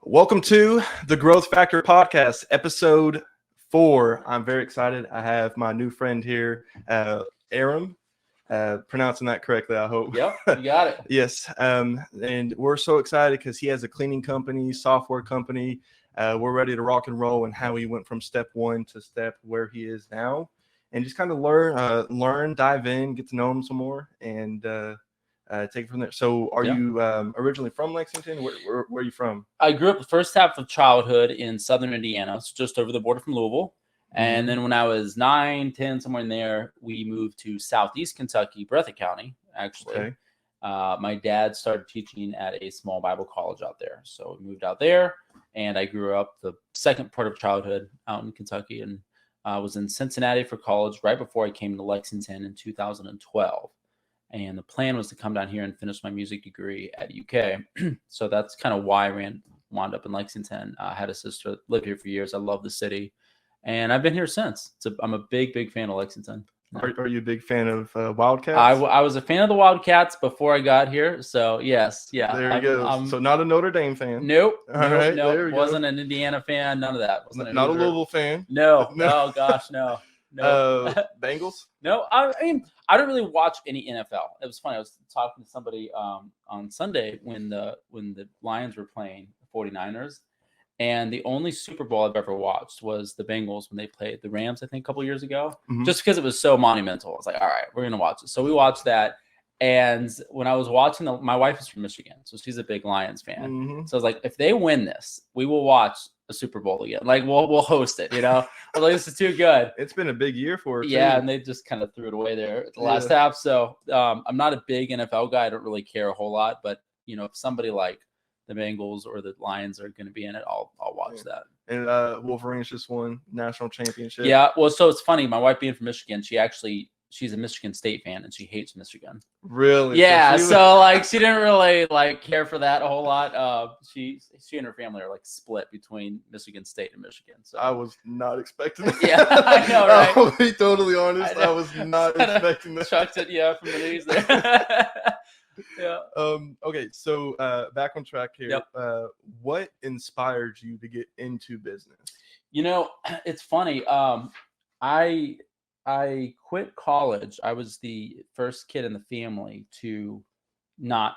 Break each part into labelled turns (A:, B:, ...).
A: Welcome to the Growth Factor Podcast, episode 4. I'm very excited. I have my new friend here, Aram. Pronouncing that correctly, I hope.
B: Yep, you got it.
A: Yes. And we're so excited because he has a cleaning company, software company. We're ready to rock and roll, and how he went from step 1 to step where he is now, and just kind of learn, dive in, get to know him some more, and take it from there. So are you originally from Lexington? Where are you from?
B: I grew up the first half of childhood in southern Indiana, so just over the border from Louisville. And then when I was 9, 10, somewhere in there, we moved to southeast Kentucky, Breathitt County, actually.
A: Okay.
B: My dad started teaching at a small Bible college out there. So we moved out there, and I grew up the second part of childhood out in Kentucky, and I was in Cincinnati for college right before I came to Lexington in 2012. And the plan was to come down here and finish my music degree at UK. So that's kind of why I wound up in Lexington. I had a sister that lived here for years. I love the city, and I've been here since. I'm a big fan of Lexington.
A: Are you a big fan of Wildcats?
B: I was a fan of the Wildcats before I got here. So yes, yeah.
A: There you go. So not a Notre Dame fan.
B: Nope.
A: All right, there we
B: wasn't
A: go.
B: an Indiana fan. None of that.
A: Not a Louisville fan.
B: No. Oh gosh, no. No.
A: Bengals?
B: No, I mean, I don't really watch any NFL. It was funny. I was talking to somebody on Sunday when the Lions were playing the 49ers, and the only Super Bowl I've ever watched was the Bengals when they played the Rams, I think, a couple years ago, just because it was so monumental. I was like, all right, we're going to watch it. So we watched that. And when I was watching, my wife is from Michigan, so she's a big Lions fan. So I was like, if they win this, we will watch a Super Bowl again. Like we'll host it, I was like, this is too good.
A: It's been a big year for it.
B: Yeah, and they just kind of threw it away there at the last half. So I'm not a big NFL guy. I don't really care a whole lot, but if somebody like the Bengals or the Lions are going to be in it, I'll watch that.
A: And Wolverines just won national championship.
B: Yeah, well, so it's funny. My wife being from Michigan, she's a Michigan State fan, and she hates Michigan.
A: Really?
B: Yeah. So she didn't really care for that a whole lot. She and her family are split between Michigan State and Michigan. So
A: I was not expecting that.
B: Yeah, I know, right?
A: I'll be totally honest. I was not expecting that.
B: Chucked it, from the news there. Yeah.
A: Okay. So back on track here.
B: Yep.
A: What inspired you to get into business?
B: It's funny. I quit college. I was the first kid in the family to not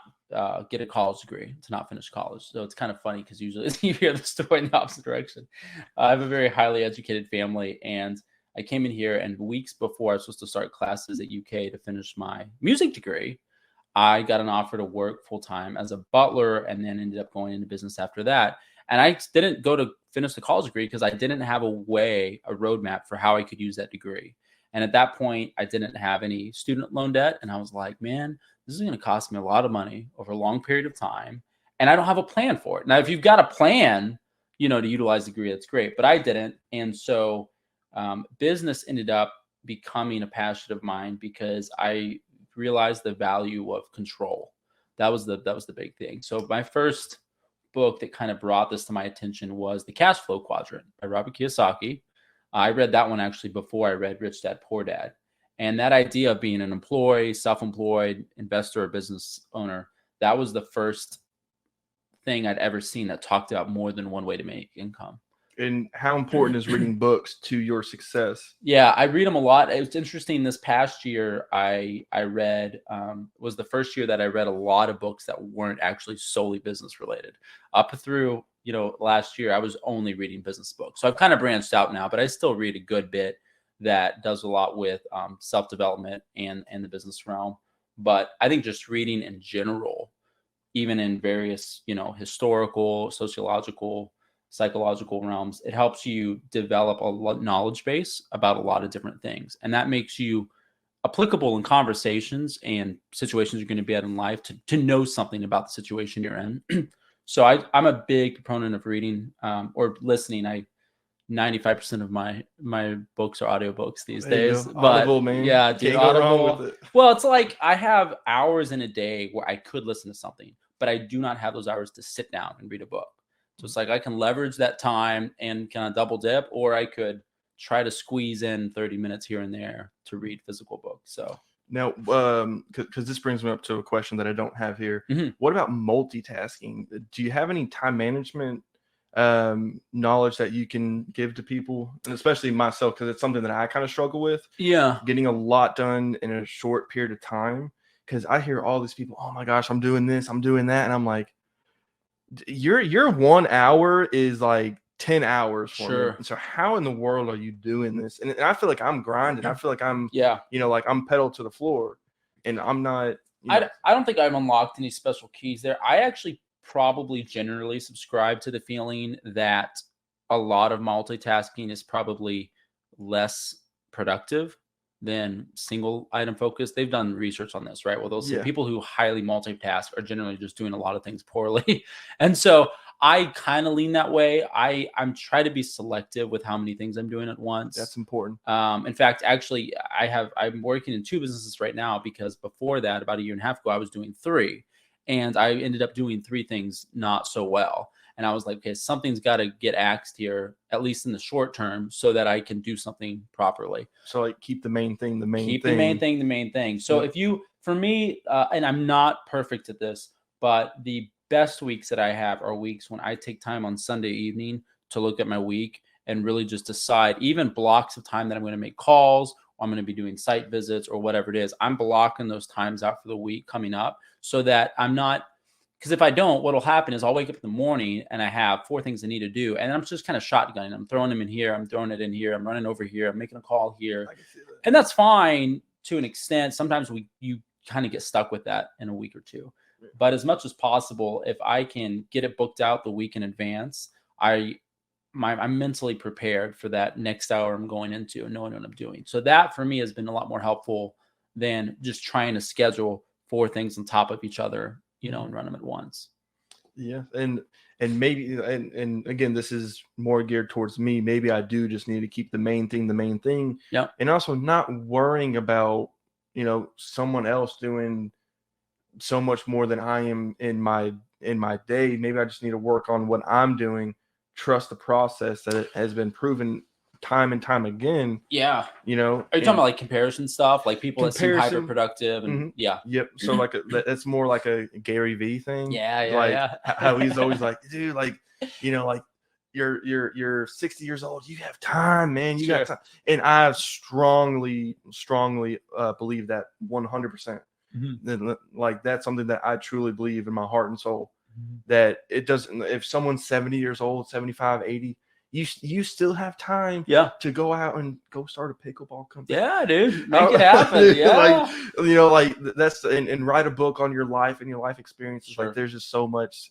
B: get a college degree, to not finish college. So it's kind of funny because usually you hear the story in the opposite direction. I have a very highly educated family, and I came in here, and weeks before I was supposed to start classes at UK to finish my music degree, I got an offer to work full-time as a butler, and then ended up going into business after that. And I didn't go to finish the college degree because I didn't have a roadmap for how I could use that degree. And at that point, I didn't have any student loan debt. And I was like, man, this is going to cost me a lot of money over a long period of time. And I don't have a plan for it. Now, if you've got a plan, to utilize the degree, that's great. But I didn't. And so business ended up becoming a passion of mine because I realized the value of control. That was the big thing. So my first book that kind of brought this to my attention was The Cash Flow Quadrant by Robert Kiyosaki. I read that one actually before I read Rich Dad, Poor Dad. And that idea of being an employee, self-employed, investor, or business owner, that was the first thing I'd ever seen that talked about more than one way to make income.
A: And how important is reading books to your success?
B: Yeah, I read them a lot. It was interesting. This past year, I read, was the first year that I read a lot of books that weren't actually solely business related. Up through, last year, I was only reading business books. So I've kind of branched out now, but I still read a good bit that does a lot with self-development and the business realm. But I think just reading in general, even in various, historical, sociological, psychological realms, it helps you develop a knowledge base about a lot of different things. And that makes you applicable in conversations and situations you're going to be at in life to know something about the situation you're in. So I'm a big proponent of reading or listening. 95% of my books are audiobooks these days. But
A: Audible, man.
B: Yeah, dude,
A: Can't go
B: Audible.
A: wrong with it.
B: Well, it's like I have hours in a day where I could listen to something, but I do not have those hours to sit down and read a book. So it's like I can leverage that time and kind of double dip, or I could try to squeeze in 30 minutes here and there to read physical books. So
A: now, because this brings me up to a question that I don't have here. What about multitasking? Do you have any time management knowledge that you can give to people, and especially myself, because it's something that I kind of struggle with.
B: Yeah.
A: Getting a lot done in a short period of time, because I hear all these people, oh my gosh, I'm doing this, I'm doing that, and I'm like, your 1 hour is like 10 hours for me. And so how in the world are you doing this? And I feel like I'm grinding. I feel like I'm, like I'm pedal to the floor, and I'm not.
B: I don't think I've unlocked any special keys there. I actually probably generally subscribe to the feeling that a lot of multitasking is probably less productive than single item focus. They've done research on this, right? Well, they'll say people who highly multitask are generally just doing a lot of things poorly. And so I kind of lean that way. I'm trying to be selective with how many things I'm doing at once.
A: That's important.
B: In fact, actually, I'm working in 2 businesses right now, because before that, about a year and a half ago, I was doing 3, and I ended up doing 3 things not so well. And I was like, okay, something's got to get axed here, at least in the short term, so that I can do something properly.
A: So like keep the main thing, the main thing.
B: So if you, for me, and I'm not perfect at this, but the best weeks that I have are weeks when I take time on Sunday evening to look at my week and really just decide, even blocks of time that I'm going to make calls, or I'm going to be doing site visits, or whatever it is. I'm blocking those times out for the week coming up, so that I'm not, because if I don't, what'll happen is I'll wake up in the morning and I have 4 things I need to do, and I'm just kind of shotgunning. I'm throwing them in here, I'm throwing it in here, I'm running over here, I'm making a call here, and that's fine to an extent. Sometimes you kind of get stuck with that in a week or 2. But as much as possible, if I can get it booked out the week in advance, I'm mentally prepared for that next hour I'm going into and knowing what I'm doing. So that for me has been a lot more helpful than just trying to schedule 4 things on top of each other, and run them at once.
A: Yeah. And maybe, and again, this is more geared towards me. Maybe I do just need to keep the main thing.
B: Yeah.
A: And also not worrying about, someone else doing so much more than I am in my day. Maybe I just need to work on what I'm doing, trust the process that it has been proven time and time again.
B: Yeah. Are you talking about like comparison stuff, like people that seem hyper productive and
A: Yep. So like it's more like a Gary V thing.
B: Yeah.
A: How he's always like, dude, like, like you're 60 years old, you have time, man. You got time. And I strongly believe that 100%. Like that's something that I truly believe in my heart and soul, that it doesn't, if someone's 70 years old, 75, 80, you still have time to go out and go start a pickleball company.
B: Yeah, dude, make it happen. Yeah.
A: Like that's, and write a book on your life and your life experiences. Like there's just so much,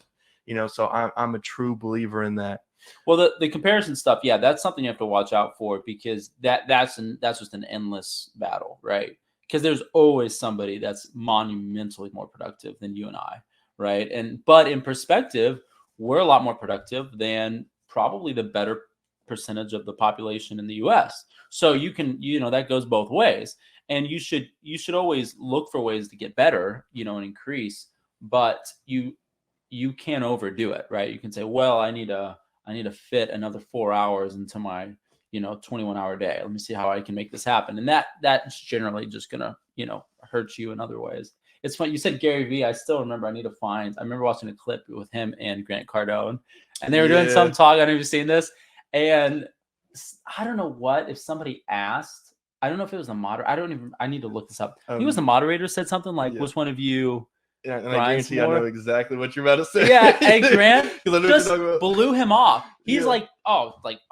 A: so I'm a true believer in that.
B: Well, the comparison stuff, that's something you have to watch out for, because that's just an endless battle, right? Because there's always somebody that's monumentally more productive than you and I, right? But in perspective, we're a lot more productive than probably the better percentage of the population in the U.S. So you can, that goes both ways, and you should always look for ways to get better, and increase. But you can't overdo it, right? You can say, well, I need to fit another 4 hours into my 21-hour day. Let me see how I can make this happen. And that's generally just gonna, hurt you in other ways. It's funny. You said Gary Vee. I still remember. I remember watching a clip with him and Grant Cardone, and they were doing some talk. I don't know if you've seen this. And I don't know if somebody asked, I don't know if it was the moderator. I need to look this up. He was the moderator, said something like, which one of you?
A: Yeah, and I guarantee I know exactly what you're about to say.
B: Yeah, and Grant just blew him off. He's like,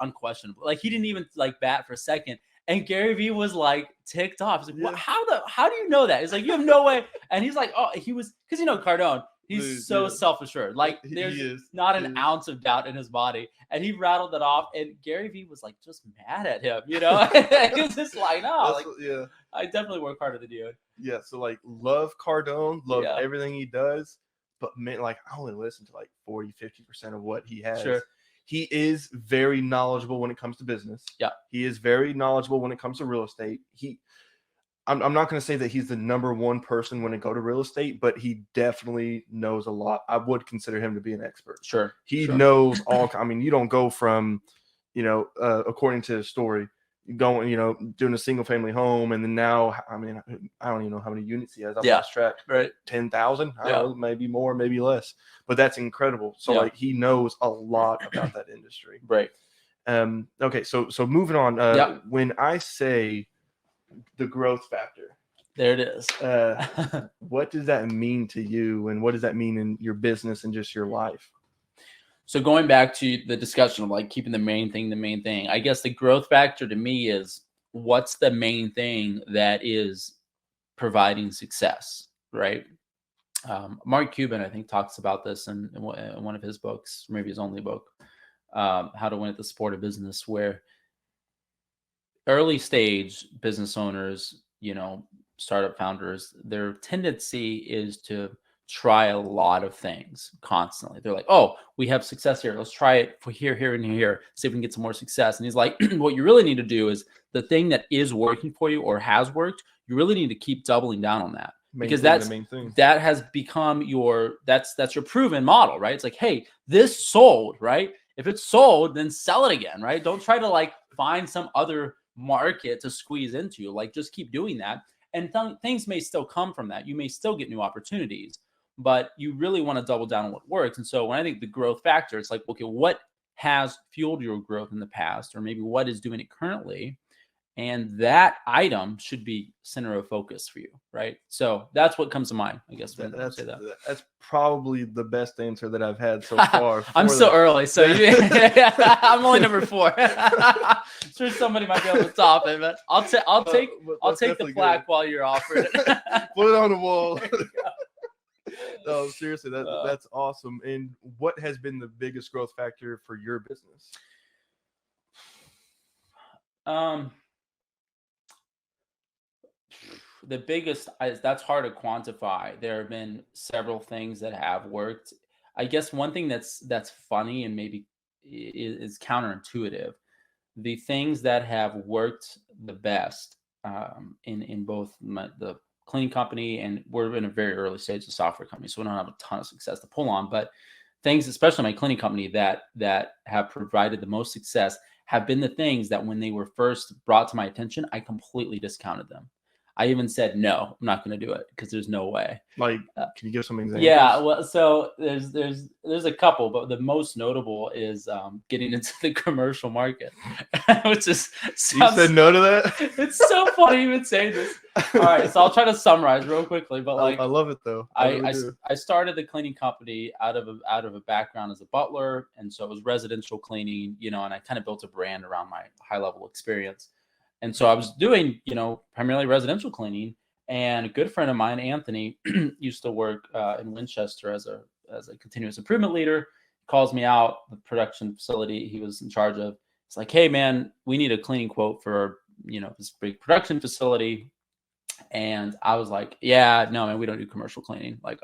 B: unquestionable. Like he didn't even like bat for a second. And Gary Vee was like ticked off. He's like, how do you know that? He's like, you have no way. And he's like, he was, because Cardone, he's self-assured. Like there's not an ounce of doubt in his body. And he rattled it off. And Gary Vee was like just mad at him, He was just like, I definitely work harder than you.
A: Yeah, so like love Cardone, love everything he does, but man, like I only listen to like 40-50% of what he has.
B: Sure.
A: He is very knowledgeable when it comes to business.
B: Yeah.
A: He is very knowledgeable when it comes to real estate. I'm not going to say that he's the number one person when it goes to real estate, but he definitely knows a lot. I would consider him to be an expert.
B: Sure.
A: He knows all. I mean, you don't go from, according to his story, going, doing a single family home. And then now, I mean, I don't even know how many units he has. I've lost track.
B: Right.
A: 10,000. I don't know, maybe more, maybe less, but that's incredible. So like he knows a lot about that industry.
B: Right.
A: Okay. So moving on, when I say the growth factor,
B: there it is.
A: What does that mean to you? And what does that mean in your business and just your life?
B: So going back to the discussion of like keeping the main thing, I guess the growth factor to me is what's the main thing that is providing success, right? Mark Cuban, I think, talks about this in one of his books, maybe his only book, How to Win at the Sport of Business, where early stage business owners, startup founders, their tendency is to try a lot of things constantly. They're like, oh, we have success here. Let's try it for here, and here. See if we can get some more success. And he's like, what you really need to do is the thing that is working for you or has worked, you really need to keep doubling down on that. Because that has become that's your proven model, right? It's like, hey, this sold, right? If it's sold, then sell it again, right? Don't try to like find some other market to squeeze into. Like just keep doing that. And things may still come from that. You may still get new opportunities, but you really want to double down on what works. And so when I think the growth factor, it's like, okay, what has fueled your growth in the past, or maybe what is doing it currently? And that item should be center of focus for you, right? So that's what comes to mind, I guess. When I say that.
A: That's probably the best answer that I've had so far.
B: I'm so early, so I'm only number 4. Sure, somebody might be able to top it, but I'll take the plaque while you're offering it.
A: Put it on the wall. No, seriously, that's awesome. And what has been the biggest growth factor for your business?
B: The biggest, that's hard to quantify. There have been several things that have worked. I guess one thing that's funny and maybe is counterintuitive. The things that have worked the best in both the cleaning company, and we're in a very early stage of software company, so we don't have a ton of success to pull on, but things, especially my cleaning company, that have provided the most success have been the things that when they were first brought to my attention, I completely discounted them. I even said, no, I'm not going to do it because there's no way. Like,
A: can you give some examples?
B: Yeah, well, so there's a couple, but the most notable is getting into the commercial market, which is
A: you said no to that?
B: It's so funny even saying this. All right, so I'll try to summarize real quickly, but like
A: I love it though.
B: I started the cleaning company out of a background as a butler, and so it was residential cleaning, and I kind of built a brand around my high level experience. And so I was doing, primarily residential cleaning, and a good friend of mine, Anthony, used to work in Winchester as a continuous improvement leader. He calls me out, the production facility he was in charge of. It's like, hey man, we need a cleaning quote for, this big production facility. And I was like, yeah, no, man, we don't do commercial cleaning. Like,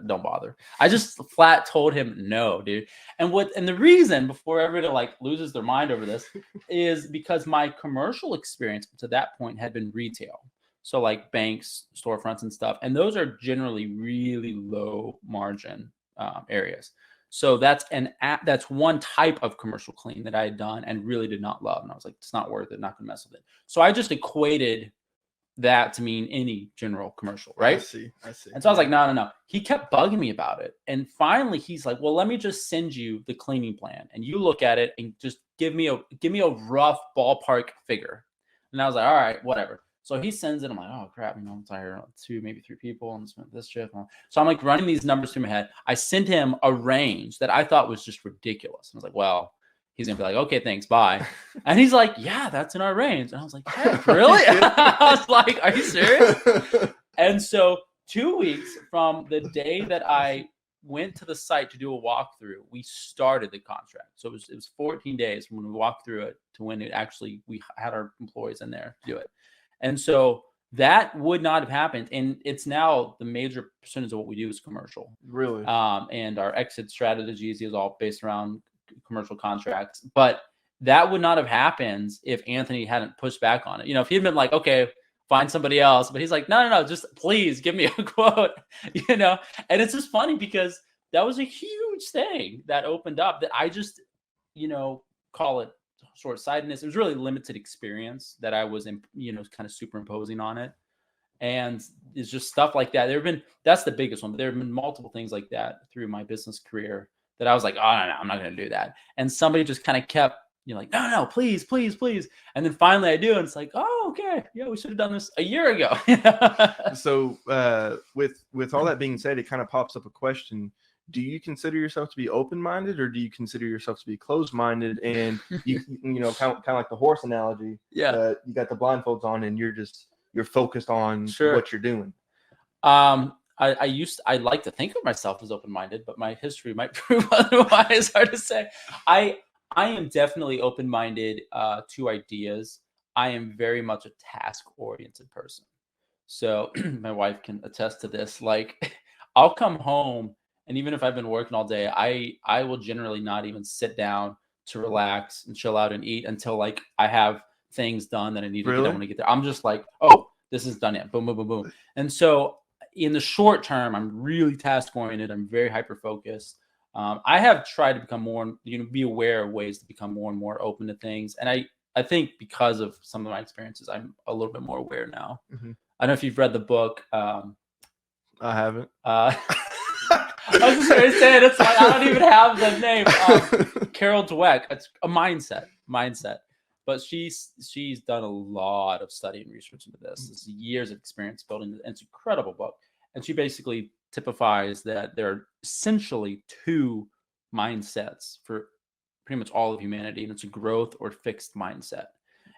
B: don't bother. I just flat told him no, dude. And the reason, before everybody like loses their mind over this, is because my commercial experience to that point had been retail. So like banks, storefronts and stuff. And those are generally really low margin areas. So that's one type of commercial clean that I had done and really did not love. And I was like, it's not worth it. Not going to mess with it. So I just equated that to mean any general commercial, right?
A: I see.
B: And so I was like, no. He kept bugging me about it. And finally he's like, well, let me just send you the cleaning plan and you look at it and just give me a rough ballpark figure. And I was like, all right, whatever. So he sends it. I'm like, oh crap, it's hired 2, maybe 3 people and spent this shift. So I'm like running these numbers through my head. I sent him a range that I thought was just ridiculous. And I was like, well, he's going to be like, okay, thanks, bye. And he's like, yeah, that's in our range. And I was like, heck, really? I was like, are you serious? And so 2 weeks from the day that I went to the site to do a walkthrough, we started the contract. So it was 14 days from when we walked through it to when we had our employees in there to do it. And so that would not have happened. And it's now the major percentage of what we do is commercial.
A: Really?
B: And our exit strategies is all based around commercial contracts, but that would not have happened if Anthony hadn't pushed back on it. If he'd been like, okay, find somebody else, but he's like, no, just please give me a quote, and it's just funny because that was a huge thing that opened up that I just, call it short-sightedness. It was really limited experience that I was, kind of superimposing on it. And it's just stuff like that. That's the biggest one, but there have been multiple things like that through my business career that I was like, oh, no, I'm not going to do that. And somebody just kind of kept, like, no, please, please, please. And then finally I do. And it's like, oh, okay. Yeah, we should have done this a year ago.
A: So with all that being said, it kind of pops up a question. Do you consider yourself to be open-minded, or do you consider yourself to be closed-minded? And you kind of like the horse analogy.
B: Yeah.
A: You got the blindfolds on and you're focused on what you're doing.
B: I like to think of myself as open-minded, but my history might prove otherwise. It's hard to say. I am definitely open-minded to ideas. I am very much a task-oriented person. So my wife can attest to this. Like, I'll come home, and even if I've been working all day, I will generally not even sit down to relax and chill out and eat until like I have things done that I need to get done when I get there. I'm just like, oh, this is done yet. Boom, boom, boom, boom. And so in the short term, I'm really task oriented. I'm very hyper focused. I have tried to become more, be aware of ways to become more and more open to things. And I think because of some of my experiences, I'm a little bit more aware now. Mm-hmm. I don't know if you've read the book.
A: I haven't.
B: I was just going to say it. It's like, I don't even have the name. Carol Dweck. It's a mindset. But she's done a lot of study and research into this. It's years of experience building. It's an incredible book. And she basically typifies that there are essentially two mindsets for pretty much all of humanity. And it's a growth or fixed mindset.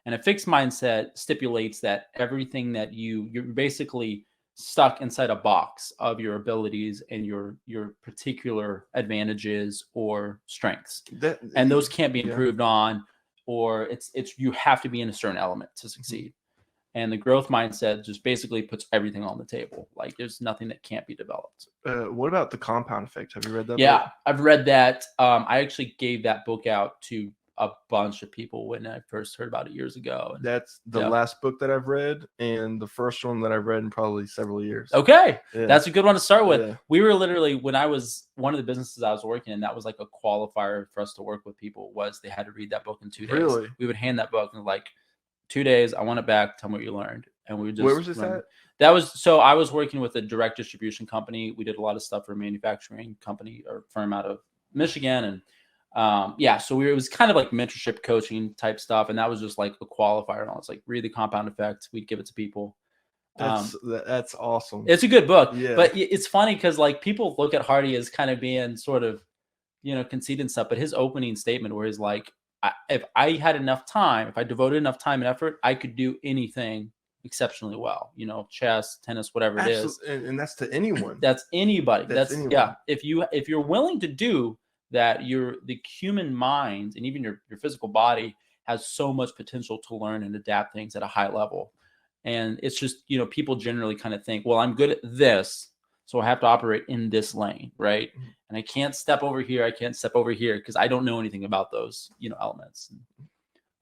B: And a fixed mindset stipulates that everything that you're basically stuck inside a box of your abilities and your particular advantages or strengths. And those can't be improved on. Or it's you have to be in a certain element to succeed. And the growth mindset just basically puts everything on the table. Like there's nothing that can't be developed.
A: What about the compound effect? Have you read that
B: book?
A: Book?
B: I've read that. I actually gave that book out to a bunch of people when I first heard about it years ago. And
A: that's the last book that I've read, and the first one that I've read in probably several years.
B: Okay. Yeah. That's a good one to start with. Yeah. We were literally, when I was one of the businesses I was working in, that was like a qualifier for us to work with people, was they had to read that book in 2 days.
A: Really?
B: We would hand that book and like 2 days, I want it back, tell me what you learned. And we would just—
A: Where was this at?
B: That was, so I was working with a direct distribution company. We did a lot of stuff for a manufacturing company or firm out of Michigan. And so it was kind of like mentorship coaching type stuff. And that was just like a qualifier. And it's like, read the compound effect. We'd give it to people.
A: That's awesome.
B: It's a good book.
A: Yeah.
B: But it's funny because like people look at Hardy as kind of being sort of, conceited and stuff. But his opening statement where he's like, if I had enough time, if I devoted enough time and effort, I could do anything exceptionally well, chess, tennis, whatever it is.
A: And that's to anyone.
B: That's anybody. That's
A: anyone.
B: Yeah. If you're willing to do that, the human mind and even your physical body has so much potential to learn and adapt things at a high level. And it's just, people generally kind of think, well, I'm good at this, so I have to operate in this lane, right? And I can't step over here. I can't step over here because I don't know anything about those, elements.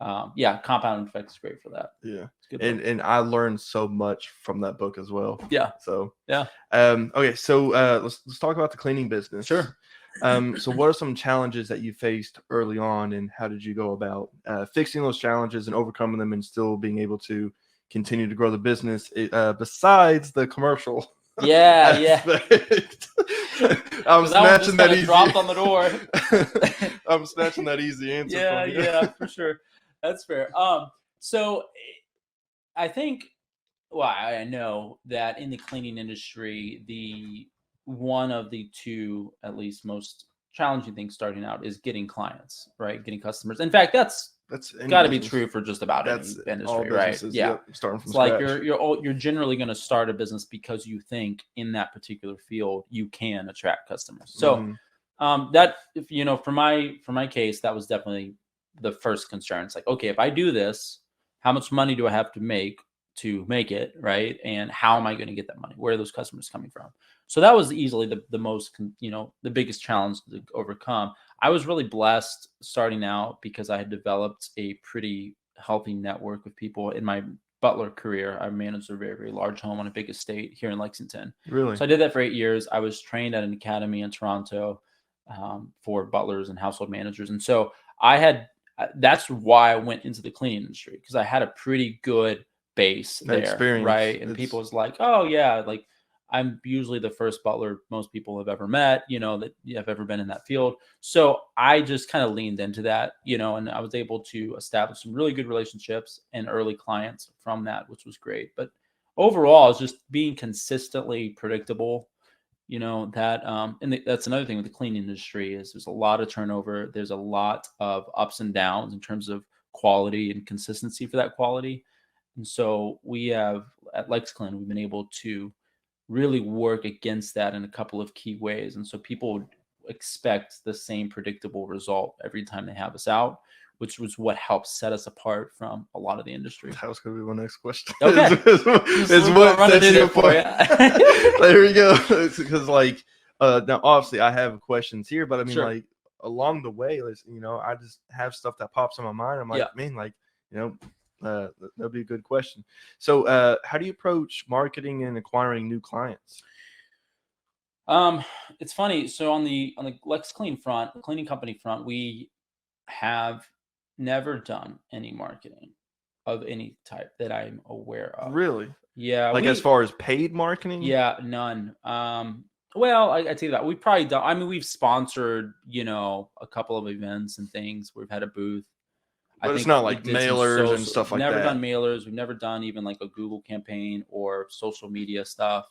B: Compound effect is great for that.
A: Yeah. And I learned so much from that book as well.
B: Yeah.
A: So,
B: yeah.
A: Okay. So let's talk about the cleaning business.
B: Sure.
A: So what are some challenges that you faced early on, and how did you go about fixing those challenges and overcoming them and still being able to continue to grow the business besides the commercial?
B: Yeah.
A: I'm snatching that easy.
B: Dropped on the door.
A: I'm snatching that easy answer.
B: Yeah, for sure. That's fair. So I think, I know that in the cleaning industry, one of the two, at least most challenging things starting out is getting clients, right? Getting customers. In fact, that's got to be true for just about any industry, right? Yeah.
A: Starting from
B: scratch.
A: Like
B: you're generally going to start a business because you think in that particular field you can attract customers. So that, for my case, that was definitely the first concern. It's like, okay, if I do this, how much money do I have to make it, right? And how am I going to get that money? Where are those customers coming from? So that was easily the most, the biggest challenge to overcome. I was really blessed starting out because I had developed a pretty healthy network of people in my butler career. I managed a very, very large home on a big estate here in Lexington.
A: Really?
B: So I did that for 8 years. I was trained at an academy in Toronto for butlers and household managers. And so I had That's why I went into the cleaning industry, because I had a pretty good base there,
A: experience,
B: right? And people was like, oh yeah, like I'm usually the first butler most people have ever met, that have ever been in that field. So I just kind of leaned into that, and I was able to establish some really good relationships and early clients from that, which was great. But overall, it's just being consistently predictable. That's another thing with the cleaning industry is there's a lot of turnover. There's a lot of ups and downs in terms of quality and consistency for that quality. And so we have at LexClean, we've been able to really work against that in a couple of key ways. And so people expect the same predictable result every time they have us out, which was what helps set us apart from a lot of the industry.
A: That was going to be my next question.
B: Okay.
A: is what sets you apart. There we go. Because now obviously I have questions here, but I mean,
B: Sure.
A: Along the way, I just have stuff that pops in my mind. I'm like, man, that'll be a good question. So how do you approach marketing and acquiring new clients?
B: It's funny. So on the LexClean front, the cleaning company front, we have never done any marketing of any type that I'm aware of.
A: Really?
B: Yeah.
A: As far as paid marketing?
B: Yeah, none. Well, I tell you that we've probably done. I mean, we've sponsored, a couple of events and things. We've had a booth.
A: But it's not like mailers and stuff like that.
B: We've never done mailers. We've never done even like a Google campaign or social media stuff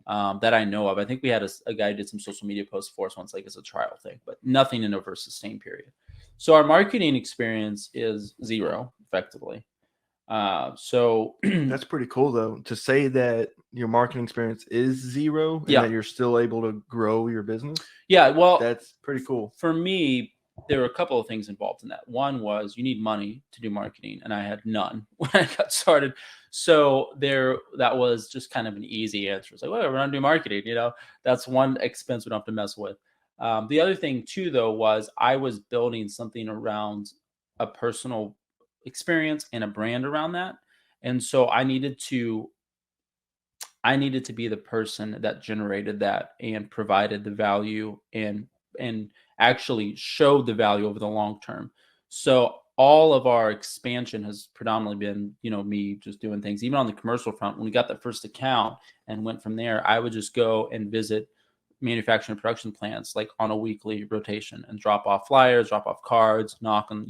B: that I know of. I think we had a guy who did some social media posts for us once, like as a trial thing, but nothing in over a sustained period. So our marketing experience is zero, effectively. So
A: that's pretty cool, though, to say that your marketing experience is zero and that you're still able to grow your business.
B: Yeah, well,
A: that's pretty cool.
B: For me, there were a couple of things involved in that. One was you need money to do marketing, and I had none when I got started. So that was just kind of an easy answer. It's like, well, we're not doing marketing, that's one expense we don't have to mess with. The other thing too, though, was I was building something around a personal experience and a brand around that. And so I needed to be the person that generated that and provided the value and actually showed the value over the long term. So all of our expansion has predominantly been, me just doing things. Even on the commercial front, when we got that first account and went from there, I would just go and visit manufacturing and production plants like on a weekly rotation and drop off flyers, drop off cards, knock on,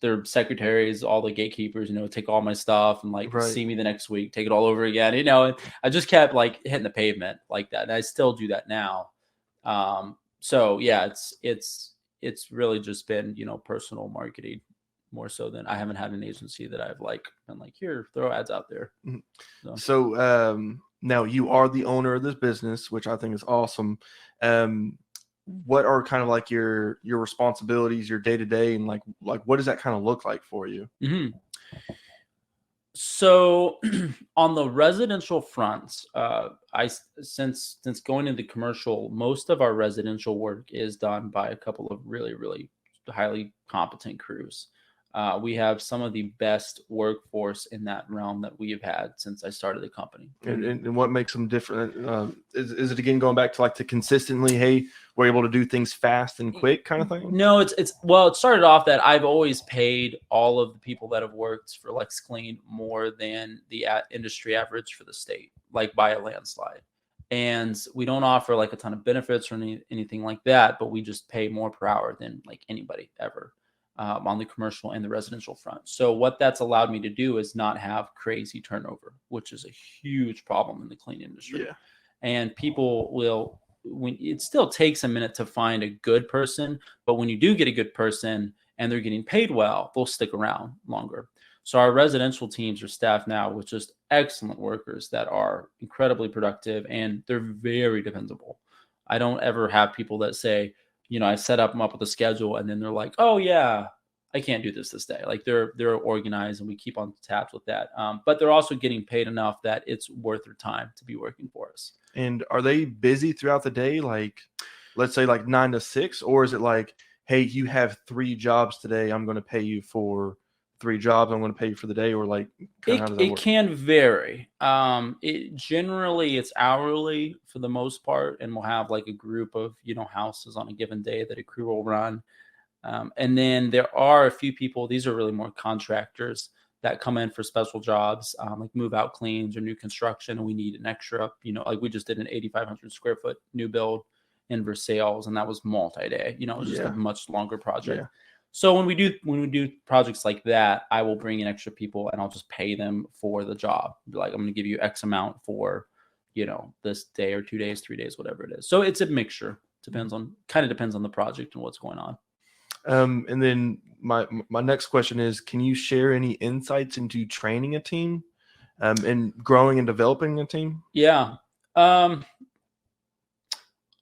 B: their secretaries, all the gatekeepers, take all my stuff and see me the next week, take it all over again, and I just kept hitting the pavement like that. And I still do that now. So yeah, it's really just been, personal marketing more so than I haven't had an agency that I've been here, throw ads out there.
A: So now you are the owner of this business, which I think is awesome. What are kind of your responsibilities, your day to day, and what does that kind of look like for you?
B: Mm-hmm. So on the residential front, since going into commercial, most of our residential work is done by a couple of really, really highly competent crews. We have some of the best workforce in that realm that we have had since I started the company.
A: And what makes them different? Is it again going back to consistently, hey, we're able to do things fast and quick kind of thing?
B: No, it started off that I've always paid all of the people that have worked for LexClean more than the industry average for the state, by a landslide. And we don't offer a ton of benefits or anything like that, but we just pay more per hour than anybody ever. On the commercial and the residential front. So what that's allowed me to do is not have crazy turnover, which is a huge problem in the cleaning industry.
A: Yeah.
B: And people it still takes a minute to find a good person, but when you do get a good person and they're getting paid well, they'll stick around longer. So our residential teams are staffed now with just excellent workers that are incredibly productive and they're very dependable. I don't ever have people that say, I set them up with a schedule and then they're like, oh yeah, I can't do this day. They're organized and we keep on taps with that. But they're also getting paid enough that it's worth their time to be working for us.
A: And are they busy throughout the day? Let's say 9 to 6, or is it hey, you have 3 jobs today. I'm going to pay you for 3 jobs. I'm going to pay you for the day, or how does that work?
B: It can vary. Generally it's hourly for the most part, and we'll have a group of houses on a given day that a crew will run. And then there are a few people, these are really more contractors that come in for special jobs, like move out cleans or new construction. And we need an extra, like we just did an 8,500 square foot new build in Versailles, and that was multi-day, it was just a much longer project. Yeah. So when we do projects like that, I will bring in extra people and I'll just pay them for the job. Be like, I'm going to give you X amount for, this day or 2 days, 3 days, whatever it is. So it's a mixture. Depends on the project and what's going on.
A: And then my next question is, can you share any insights into training a team, and growing and developing a team?
B: Yeah.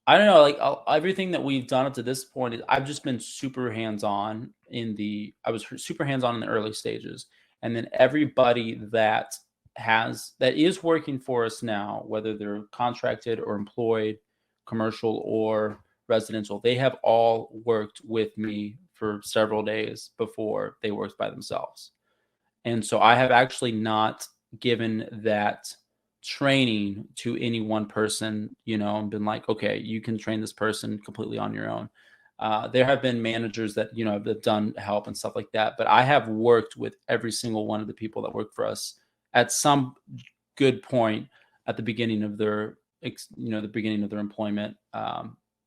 B: I don't know, like everything that we've done up to this point, I've just been super hands-on I was super hands-on in the early stages. And then everybody that is working for us now, whether they're contracted or employed, commercial or residential, they have all worked with me for several days before they worked by themselves. And so I have actually not given that training to any one person, and been like, okay, you can train this person completely on your own. There have been managers that, have done help and stuff like that, but I have worked with every single one of the people that work for us at some good point at the beginning of their, employment,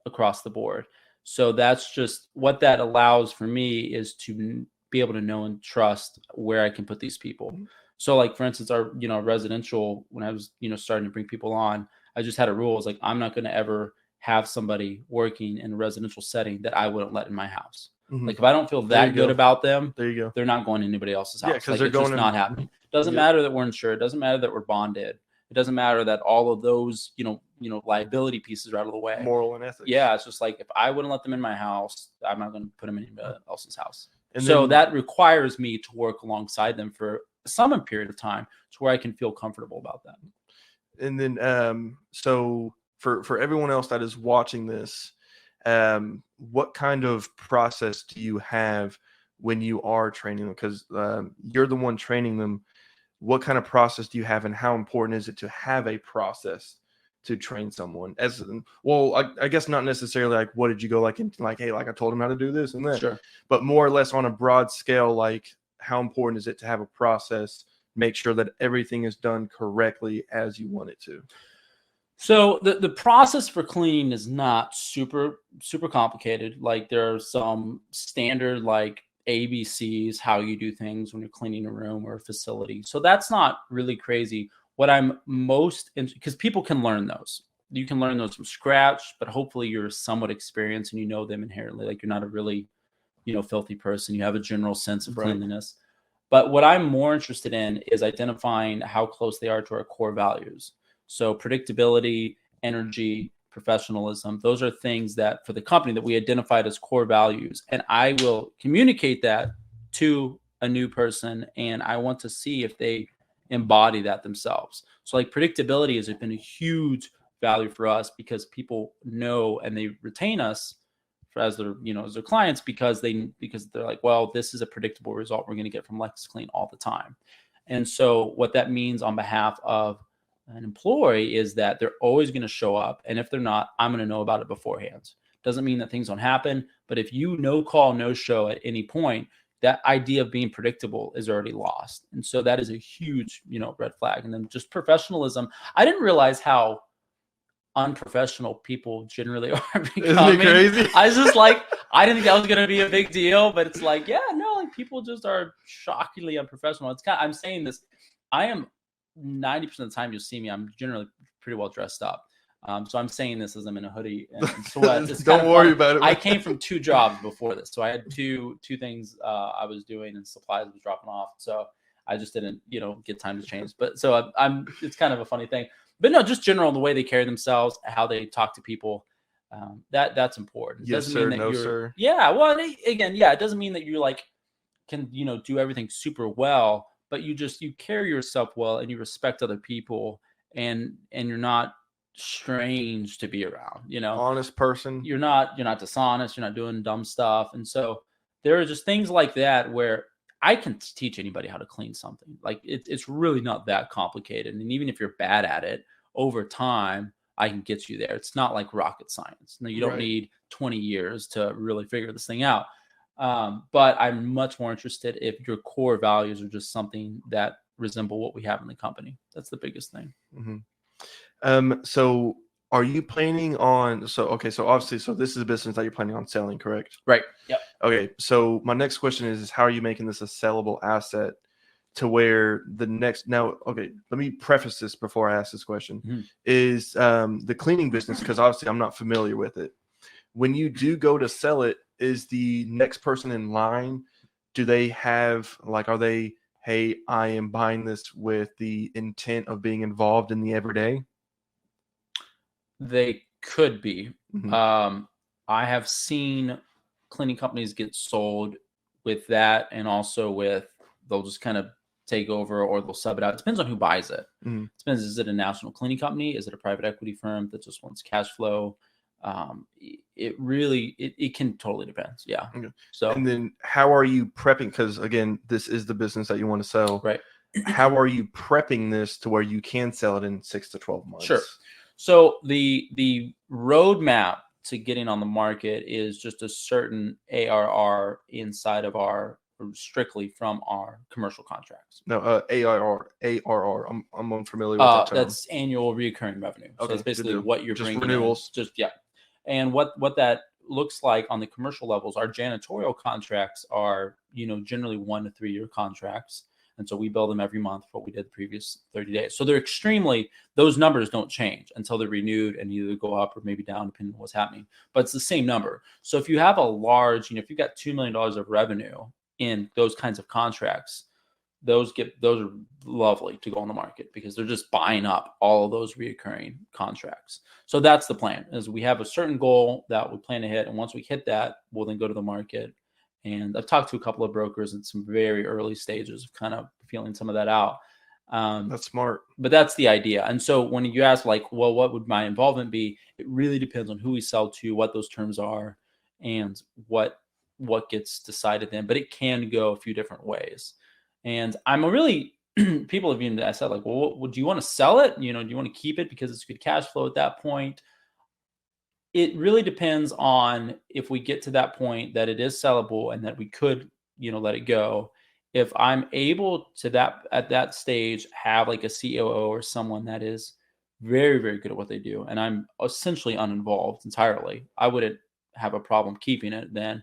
B: across the board. So that's just what that allows for me, is to be able to know and trust where I can put these people. So like, for instance, our, residential, when I was, starting to bring people on, I just had a rule. It's like, I'm not going to ever have somebody working in a residential setting that I wouldn't let in my house. Mm-hmm. Like if I don't feel that good about them, there you go, they're not going to anybody else's house. Yeah, because they're going, just not happening. Doesn't matter that we're insured. Doesn't matter that we're bonded. It doesn't matter that all of those, liability pieces are out of the way.
A: Moral and ethics.
B: Yeah. It's just like, if I wouldn't let them in my house, I'm not going to put them in anybody else's house. And so that requires me to work alongside them for some period of time to where I can feel comfortable about that.
A: And then, so for everyone else that is watching this, what kind of process do you have when you are training them? Because you're the one training them. What kind of process do you have, and how important is it to have a process to train someone? As well, I guess not necessarily like, what did you go like into, like, hey, like I told him how to do this and that, sure, but more or less on a broad scale, like how important is it to have a process, make sure that everything is done correctly as you want it to?
B: So the process for cleaning is not super complicated. Like there are some standard like ABCs, how you do things when you're cleaning a room or a facility. So that's not really crazy. What I'm most interested, because people can learn those. You can learn those from scratch, but hopefully you're somewhat experienced and you know them inherently. Like you're not a really, filthy person. You have a general sense of cleanliness. But what I'm more interested in is identifying how close they are to our core values. So predictability, energy, professionalism, those are things that for the company that we identified as core values. And I will communicate that to a new person, and I want to see if they embody that themselves. So like predictability has been a huge value for us, because people know and they retain us as their, as their clients, because they're like, well, this is a predictable result we're going to get from LexClean all the time. And so what that means on behalf of an employee is that they're always going to show up. And if they're not, I'm going to know about it beforehand. Doesn't mean that things don't happen, but if you no call, no show at any point, that idea of being predictable is already lost. And so that is a huge, red flag. And then just professionalism. I didn't realize how unprofessional people generally are becoming.
A: Isn't it crazy?
B: I was just like, I didn't think that was going to be a big deal, but it's like, yeah, no, like people just are shockingly unprofessional. It's I'm saying this, I am 90% of the time you'll see me, I'm generally pretty well dressed up. So I'm saying this as I'm in a hoodie and sweats.
A: Don't worry about it.
B: I came from 2 jobs before this. So I had two things I was doing, and supplies was dropping off. So I just didn't, get time to change. But so it's kind of a funny thing. But no, just general, the way they carry themselves, how they talk to people, that's important.
A: Yes, sir, no, sir.
B: Yeah, well, again, yeah, it doesn't mean that you like can, do everything super well, but you carry yourself well and you respect other people, and you're not strange to be around,
A: honest person.
B: You're not dishonest. You're not doing dumb stuff. And so there are just things like that where I can teach anybody how to clean something. Like it's really not that complicated. And even if you're bad at it, over time, I can get you there. It's not like rocket science. No, you don't need 20 years to really figure this thing out. But I'm much more interested if your core values are just something that resemble what we have in the company. That's the biggest thing.
A: So are you planning on, so obviously, so this is a business that you're planning on selling, correct?
B: Right. Yep.
A: Okay. So my next question is how are you making this a sellable asset to where the next, now, okay, let me preface this before I ask this question, is the cleaning business, because obviously I'm not familiar with it. When you do go to sell it, is the next person in line, do they have, like, are they, hey, I am buying this with the intent of being involved in the everyday?
B: They could be. I have seen cleaning companies get sold with that, and also with they'll just kind of take over or they'll sub it out. It depends on who buys it. It depends. Is it a national cleaning company? Is it a private equity firm that just wants cash flow? It really it can totally depends. Yeah.
A: Okay.
B: So,
A: and then how are you prepping? Because again, this is the business that you want to sell.
B: right.
A: How are you prepping this to where you can sell it in 6 to 12 months?
B: Sure. So the roadmap to getting on the market is just a certain ARR inside of our, strictly from our commercial contracts.
A: No, ARR. I'm unfamiliar with that term.
B: That's annual recurring revenue. So
A: Okay,
B: it's basically
A: good deal.
B: what you're
A: Just
B: bringing
A: renewals.
B: in. Just, yeah. And what that looks like on the commercial levels, our janitorial contracts are, generally 1 to 3 year contracts. And so we bill them every month for what we did the previous 30 days. So they're those numbers don't change until they're renewed and either go up or maybe down depending on what's happening. But it's the same number. So if you have a large, if you've got $2 million of revenue in those kinds of contracts, those are lovely to go on the market because they're just buying up all of those reoccurring contracts. So that's the plan, is we have a certain goal that we plan to hit. And once we hit that, we'll then go to the market. And I've talked to a couple of brokers in some very early stages of kind of feeling some of that out.
A: That's smart.
B: But that's the idea. And so when you ask, like, well, what would my involvement be? It really depends on who we sell to, what those terms are, and what gets decided then. But it can go a few different ways. And I'm people have even, I said, like, well, do you want to sell it? Do you want to keep it because it's good cash flow at that point? It really depends on if we get to that point that it is sellable and that we could, let it go. If I'm able to at that stage have like a COO or someone that is very, very good at what they do, and I'm essentially uninvolved entirely, I wouldn't have a problem keeping it then.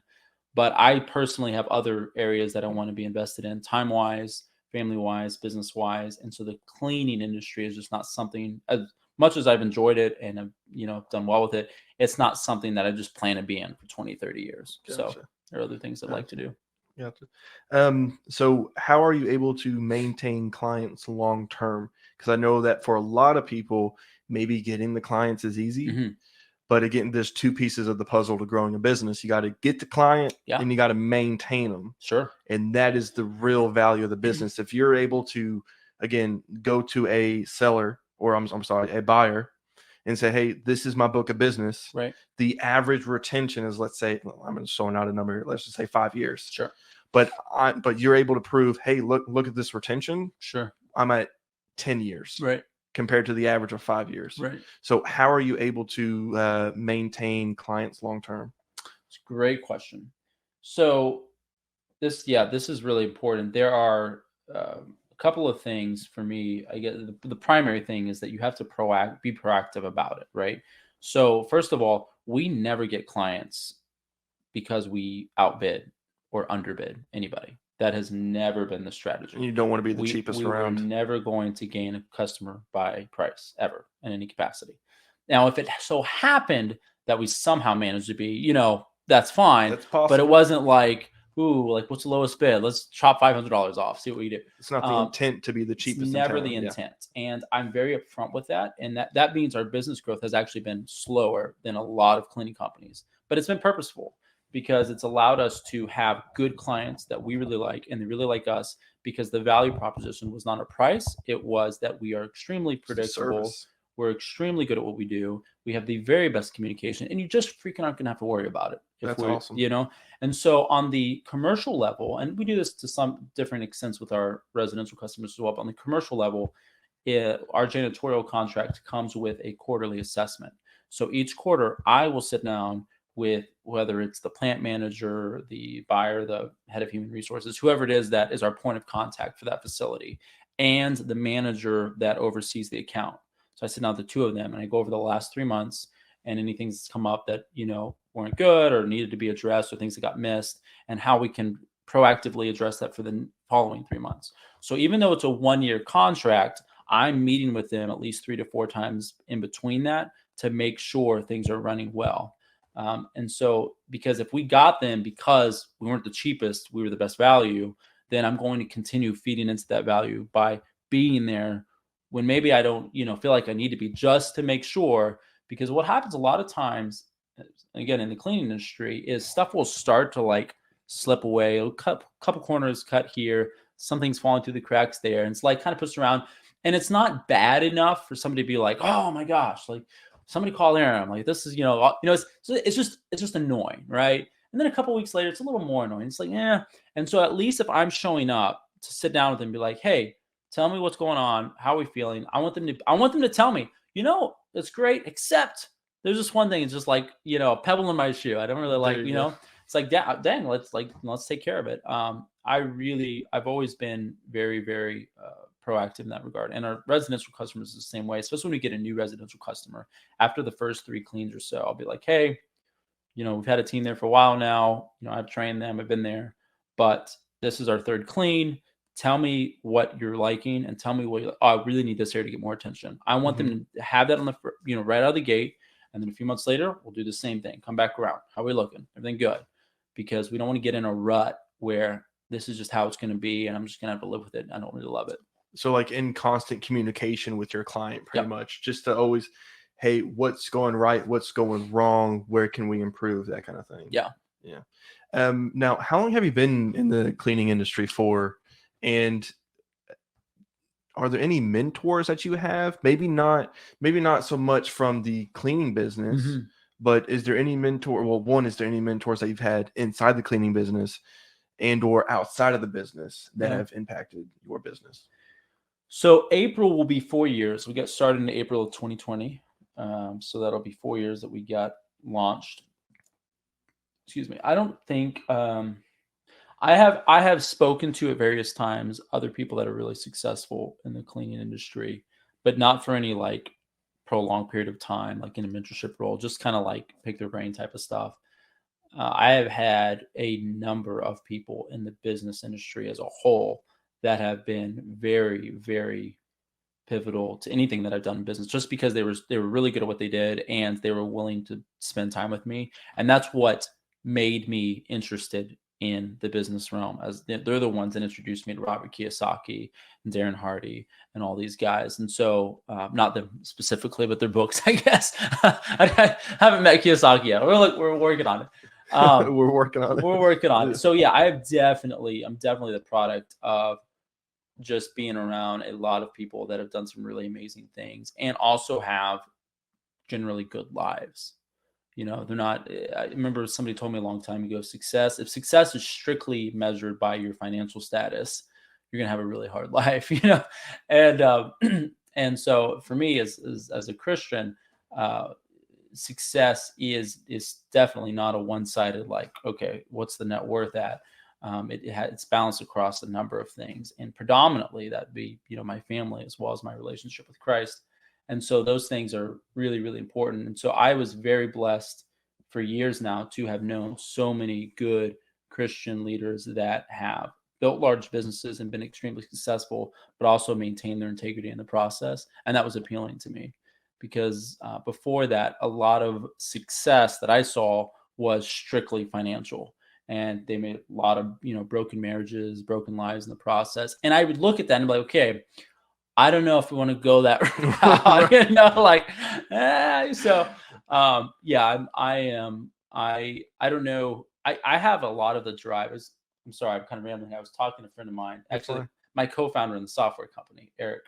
B: But I personally have other areas that I want to be invested in, time-wise, family-wise, business-wise. And so the cleaning industry is just not something, as much as I've enjoyed it and I've done well with it, it's not something that I just plan to be in for 20, 30 years. Gotcha. So there are other things I'd like to do.
A: Gotcha. So how are you able to maintain clients long-term? Because I know that for a lot of people, maybe getting the clients is easy. But again, there's two pieces of the puzzle to growing a business. You got to get the client and you got to maintain them.
B: Sure.
A: And that is the real value of the business. If you're able to, again, go to a seller or I'm sorry, a buyer and say, hey, this is my book of business.
B: Right.
A: The average retention is, let's say, I'm just throwing out a number here. Let's just say 5 years.
B: Sure.
A: But you're able to prove, hey, look at this retention.
B: Sure.
A: I'm at 10 years.
B: Right.
A: Compared to the average of 5 years.
B: Right.
A: So how are you able to maintain clients long-term?
B: It's a great question. So this is really important. There are a couple of things for me. I guess the primary thing is that you have to be proactive about it, right? So first of all, we never get clients because we outbid or underbid anybody. That has never been the strategy.
A: You don't want to be the cheapest around.
B: We're never going to gain a customer by price ever in any capacity. Now, if it so happened that we somehow managed to be, that's fine.
A: That's possible.
B: But it wasn't like, what's the lowest bid? Let's chop $500 off. See what we do.
A: It's not the intent to be the cheapest.
B: It's never the intent. And I'm very upfront with that. And that means our business growth has actually been slower than a lot of cleaning companies, but it's been purposeful, because it's allowed us to have good clients that we really like and they really like us, because the value proposition was not a price. It was that we are extremely predictable. We're extremely good at what we do. We have the very best communication, and you just freaking aren't going to have to worry about it.
A: That's awesome.
B: And so on the commercial level, and we do this to some different extents with our residential customers as well, but on the commercial level, our janitorial contract comes with a quarterly assessment. So each quarter I will sit down with whether it's the plant manager, the buyer, the head of human resources, whoever it is that is our point of contact for that facility, and the manager that oversees the account. So I sit down with the two of them and I go over the last 3 months and anything that's come up that, weren't good or needed to be addressed or things that got missed, and how we can proactively address that for the following 3 months. So even though it's a 1-year contract, I'm meeting with them at least 3 to 4 times in between that to make sure things are running well. And so, because if we got them because we weren't the cheapest, we were the best value, then I'm going to continue feeding into that value by being there when maybe I don't, feel like I need to be, just to make sure. Because what happens a lot of times, again, in the cleaning industry, is stuff will start to like slip away. A couple corners cut here, something's falling through the cracks there, and it's like kind of pushed around. And it's not bad enough for somebody to be like, oh my gosh, like somebody call Aram. Like this is, it's just annoying, right? And then a couple weeks later, it's a little more annoying. It's like, yeah. And so at least if I'm showing up to sit down with them and be like, hey, tell me what's going on. How are we feeling? I want them to tell me, it's great, except there's this one thing. It's just like, a pebble in my shoe. I don't really like, it's like, dang, let's take care of it. I've always been very, very proactive in that regard. And our residential customers is the same way, especially when we get a new residential customer. After the first 3 cleans or so, I'll be like, hey, we've had a team there for a while now. I've trained them, I've been there, but this is our 3rd clean. Tell me what you're liking and tell me what I really need this area to get more attention. I want them to have that on the, right out of the gate. And then a few months later, we'll do the same thing. Come back around. How are we looking? Everything good? Because we don't want to get in a rut where this is just how it's going to be, and I'm just going to have to live with it. I don't really love it.
A: So like in constant communication with your client, pretty much, just to always, hey, what's going right? What's going wrong? Where can we improve? That kind of thing.
B: Yeah.
A: Now, how long have you been in the cleaning industry for? And are there any mentors that you have? Maybe not so much from the cleaning business, but is there any mentor? Well, one, is there any mentors that you've had inside the cleaning business and or outside of the business that have impacted your business?
B: So April will be 4 years. We got started in April of 2020. So that'll be 4 years that we got launched. Excuse me. I don't think I have spoken to at various times other people that are really successful in the cleaning industry, but not for any like prolonged period of time, like in a mentorship role, just kind of like pick their brain type of stuff. I have had a number of people in the business industry as a whole that have been very, very pivotal to anything that I've done in business, just because they were really good at what they did and they were willing to spend time with me. And that's what made me interested in the business realm, as they're the ones that introduced me to Robert Kiyosaki and Darren Hardy and all these guys. And so not them specifically, but their books, I guess. I haven't met Kiyosaki yet. We're working on it.
A: We're working on it.
B: So yeah, I'm definitely the product of just being around a lot of people that have done some really amazing things and also have generally good lives. They're not, I remember somebody told me a long time ago, if success is strictly measured by your financial status, you're going to have a really hard life, and so for me as a Christian, success is definitely not a one-sided, like, okay, what's the net worth at? It's balanced across a number of things, and predominantly that'd be, my family as well as my relationship with Christ. And so those things are really, really important. And so I was very blessed for years now to have known so many good Christian leaders that have built large businesses and been extremely successful, but also maintained their integrity in the process. And that was appealing to me because before that, a lot of success that I saw was strictly financial. And they made a lot of, broken marriages, broken lives in the process. And I would look at that and be like, okay, I don't know if we want to go that route, I don't know. I have a lot of the drivers. I'm sorry, I'm kind of rambling. I was talking to a friend of mine, actually, my co-founder in the software company, Eric.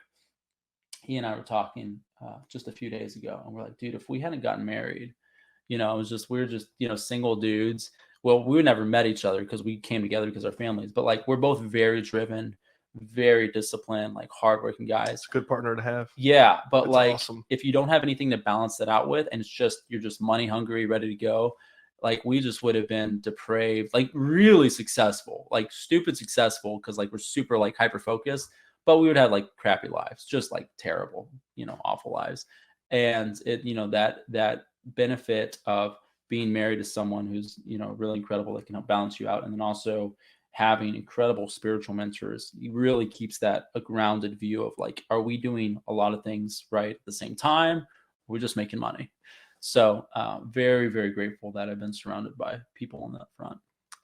B: He and I were talking just a few days ago, and we're like, dude, if we hadn't gotten married, we were just, single dudes. Well, we never met each other because we came together because our families, but like, we're both very driven, very disciplined, like hardworking guys.
A: It's a good partner to have.
B: Yeah. But
A: that's
B: like,
A: awesome.
B: If you don't have anything to balance that out with, and you're just money hungry, ready to go, like we just would have been depraved, like really successful, like stupid successful, because like we're super like hyper focused, but we would have like crappy lives, just like terrible, awful lives. And it, that benefit of being married to someone who's, really incredible, that can help balance you out. And then also having incredible spiritual mentors, it really keeps that a grounded view of like, are we doing a lot of things right at the same time? We're just making money. So very, very grateful that I've been surrounded by people on that front.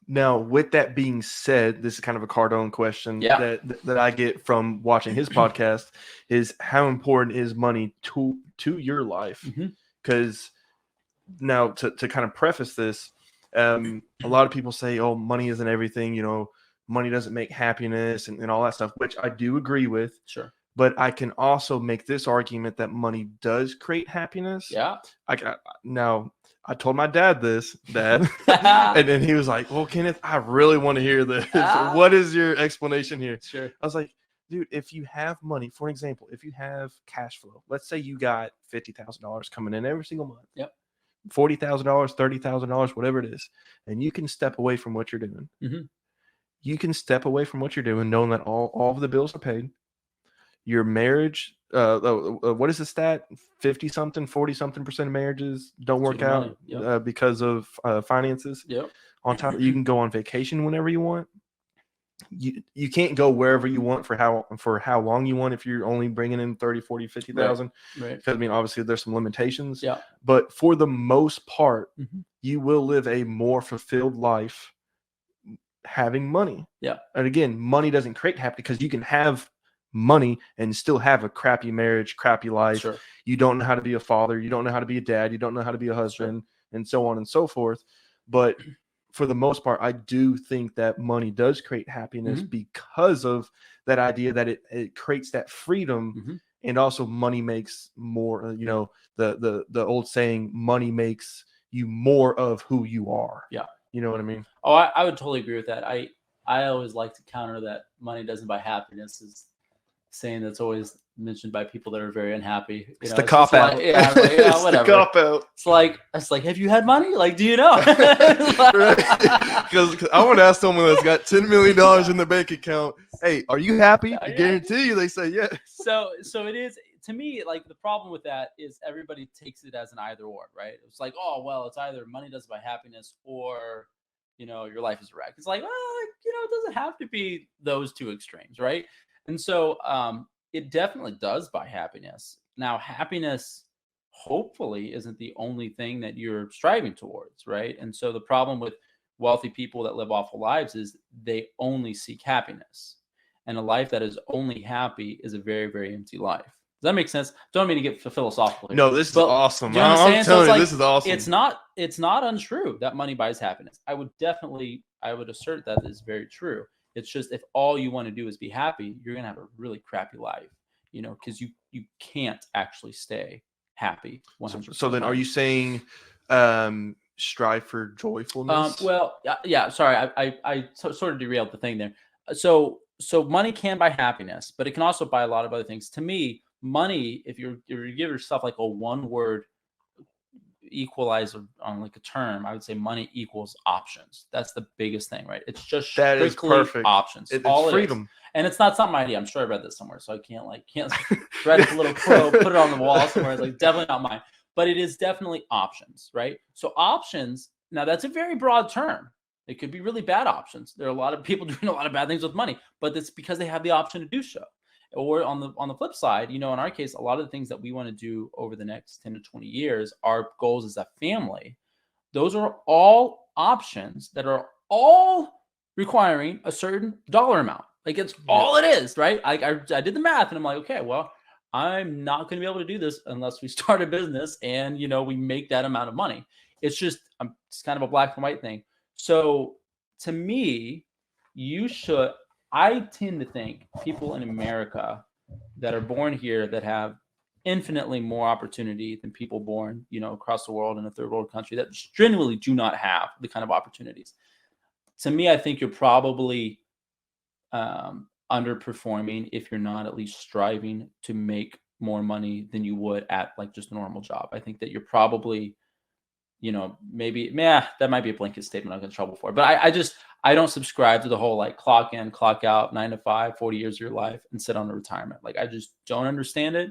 A: Now, with that being said, this is kind of a Cardone question that I get from watching his podcast is how important is money to your life? Because now to kind of preface this, a lot of people say, oh, money isn't everything, money doesn't make happiness and all that stuff, which I do agree with.
B: Sure.
A: But I can also make this argument that money does create happiness.
B: Yeah.
A: I told my dad this, Dad, and then he was like, well, Kenneth, I really want to hear this. What is your explanation here?
B: Sure.
A: I was like, dude, if you have money, for example, if you have cash flow, let's say you got $50,000 coming in every single month.
B: Yep.
A: $40,000, $30,000, whatever it is, and you can step away from what you're doing. You can step away from what you're doing, knowing that all of the bills are paid. Your marriage, what is the stat? 50-something, 40-something% of marriages don't work out because of finances.
B: Yep.
A: On top, you can go on vacation whenever you want. You can't go wherever you want for how long you want if you're only bringing in 30, 40, 50,000.
B: Right.
A: Because I mean, obviously there's some limitations.
B: Yeah.
A: But for the most part, you will live a more fulfilled life having money.
B: Yeah.
A: And again, money doesn't create happiness, because you can have money and still have a crappy marriage, crappy life.
B: Sure.
A: You don't know how to be a father. You don't know how to be a dad. You don't know how to be a husband, and so on and so forth. But for the most part, I do think that money does create happiness because of that idea that it creates that freedom. And also money makes more, the old saying, money makes you more of who you are.
B: Yeah.
A: You know what I mean?
B: Oh, I would totally agree with that. I always like to counter that money doesn't buy happiness is saying that's always mentioned by people that are very unhappy.
A: It's the cop out.
B: Like, it's
A: whatever. The cop out.
B: It's like, have you had money? Like, do you know?
A: Because I want to ask someone that's got $10 million in the bank account, hey, are you happy? I guarantee you they say yes.
B: So it is, to me, like the problem with that is everybody takes it as an either or, right? It's like, oh, well, it's either money doesn't buy happiness or, your life is a wreck. It's like, well, it doesn't have to be those two extremes, right? And so it definitely does buy happiness. Now, happiness hopefully isn't the only thing that you're striving towards, right? And so the problem with wealthy people that live awful lives is they only seek happiness. And a life that is only happy is a very, very empty life. Does that make sense? Don't mean to get philosophical here.
A: No, this is awesome.
B: I'm
A: telling you, this is awesome.
B: It's not untrue that money buys happiness. I would assert that is very true. It's just, if all you want to do is be happy, you're going to have a really crappy life, because you can't actually stay happy 100%.
A: So then are you saying strive for joyfulness?
B: Well, yeah, sorry. I sort of derailed the thing there. So money can buy happiness, but it can also buy a lot of other things. To me, money, if you give yourself like a one-word equalizer on like a term, I would say money equals options. That's the biggest thing, right? It's just strictly options.
A: It's
B: all
A: freedom.
B: And it's not my idea. I'm sure I read this somewhere, so I can't write up a little quote, put it on the wall somewhere. It's like definitely not mine, but it is definitely options, right? So options, now that's a very broad term. It could be really bad options. There are a lot of people doing a lot of bad things with money, but it's because they have the option to do so. Or on the flip side, in our case, a lot of the things that we want to do over the next 10 to 20 years, our goals as a family, those are all options that are all requiring a certain dollar amount. Like it's all it is, right? I did the math and I'm like, okay, well, I'm not going to be able to do this unless we start a business and, we make that amount of money. It's it's kind of a black and white thing. So to me, I tend to think people in America that are born here that have infinitely more opportunity than people born, across the world in a third world country that genuinely do not have the kind of opportunities. To me, I think you're probably underperforming if you're not at least striving to make more money than you would at like just a normal job. I think that you're probably maybe, that might be a blanket statement I'm in trouble for. But I don't subscribe to the whole like clock in, clock out, 9 to 5, 40 years of your life and sit on a retirement. Like I just don't understand it.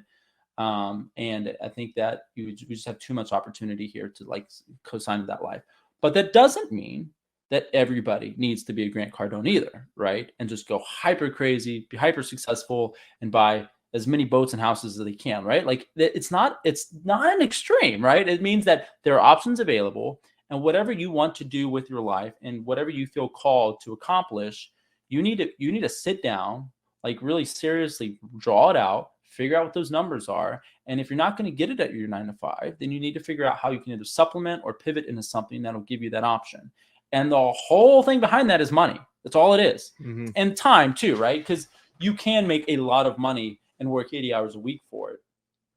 B: And I think that we just have too much opportunity here to like co-sign that life. But that doesn't mean that everybody needs to be a Grant Cardone either, right? And just go hyper crazy, be hyper successful, and buy as many boats and houses as they can, right? Like it's not an extreme, right? It means that there are options available, and whatever you want to do with your life and whatever you feel called to accomplish, you need to sit down, like really seriously draw it out, figure out what those numbers are. And if you're not going to get it at your 9 to 5, then you need to figure out how you can either supplement or pivot into something that'll give you that option. And the whole thing behind that is money. That's all it is. Mm-hmm. And time too, right? Because you can make a lot of money and work 80 hours a week for it.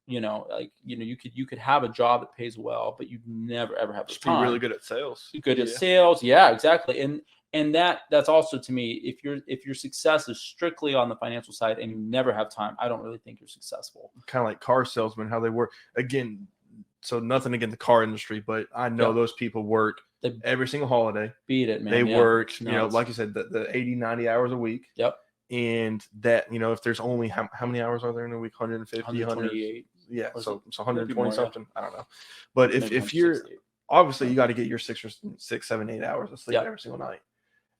B: You could have a job that pays well, but you never ever have the time.
A: Be really good at sales.
B: At sales, yeah, exactly. And that's also, to me, if your success is strictly on the financial side and you never have time, I don't really think you're successful.
A: Kind of like car salesmen, how they work. Again, so nothing against the car industry, but I know those people work every single holiday.
B: Beat it, man.
A: They work, like you said, the 80, 90 hours a week.
B: Yep.
A: And that, if there's only how many hours are there in a week? 150,
B: 128.
A: Yeah, so 120 something. I don't know. But if you're obviously you got to get your 6, 7, 8 hours of sleep every single night.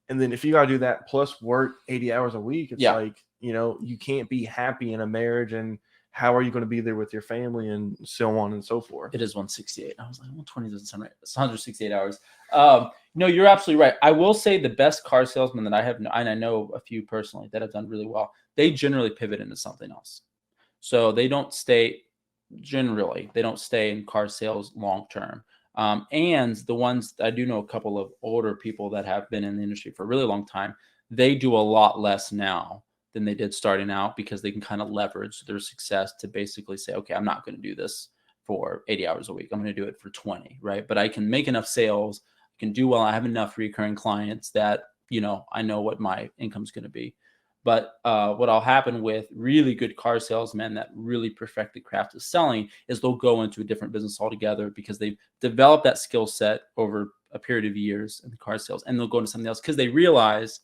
A: And then if you got to do that plus work 80 hours a week, it's like, you can't be happy in a marriage, and how are you going to be there with your family and so on and so forth?
B: It is 168. I was like, 120 doesn't sound right. It's 168 hours. No, you're absolutely right. I will say the best car salesman that I have, and I know a few personally that have done really well, they generally pivot into something else. So they don't stay in car sales long term. And the ones, I do know a couple of older people that have been in the industry for a really long time. They do a lot less now than they did starting out, because they can kind of leverage their success to basically say, okay, I'm not going to do this for 80 hours a week. I'm going to do it for 20, right? But I can make enough sales, I can do well. I have enough recurring clients that, I know what my income is going to be. But what'll happen with really good car salesmen that really perfect the craft of selling is they'll go into a different business altogether, because they've developed that skill set over a period of years in the car sales, and they'll go into something else because they realize,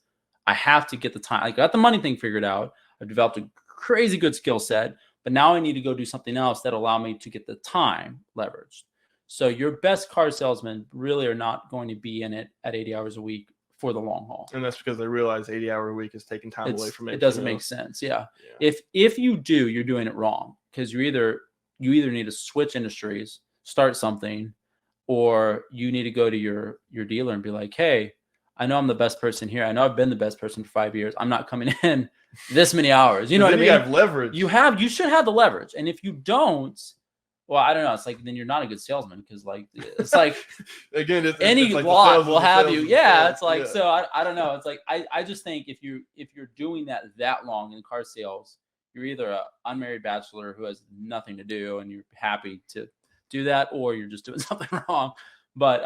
B: I have to get the time. I got the money thing figured out. I've developed a crazy good skill set, but now I need to go do something else that allow me to get the time leveraged. So your best car salesmen really are not going to be in it at 80 hours a week for the long haul.
A: And that's because they realize 80 hour a week is taking time away from it.
B: It doesn't make sense. Yeah. If you do, you're doing it wrong, because you either need to switch industries, start something, or you need to go to your dealer and be like, hey, I know I'm the best person here. I know I've been the best person for 5 years. I'm not coming in this many hours. You know what I mean?
A: You have leverage.
B: You should have the leverage. And if you don't, well, I don't know. It's like, then you're not a good salesman, because it's like
A: again,
B: any
A: like
B: lot will have you. Yeah. It's like,
A: yeah.
B: So I don't know. It's like, I just think if you're doing that long in car sales, you're either an unmarried bachelor who has nothing to do and you're happy to do that, or you're just doing something wrong. But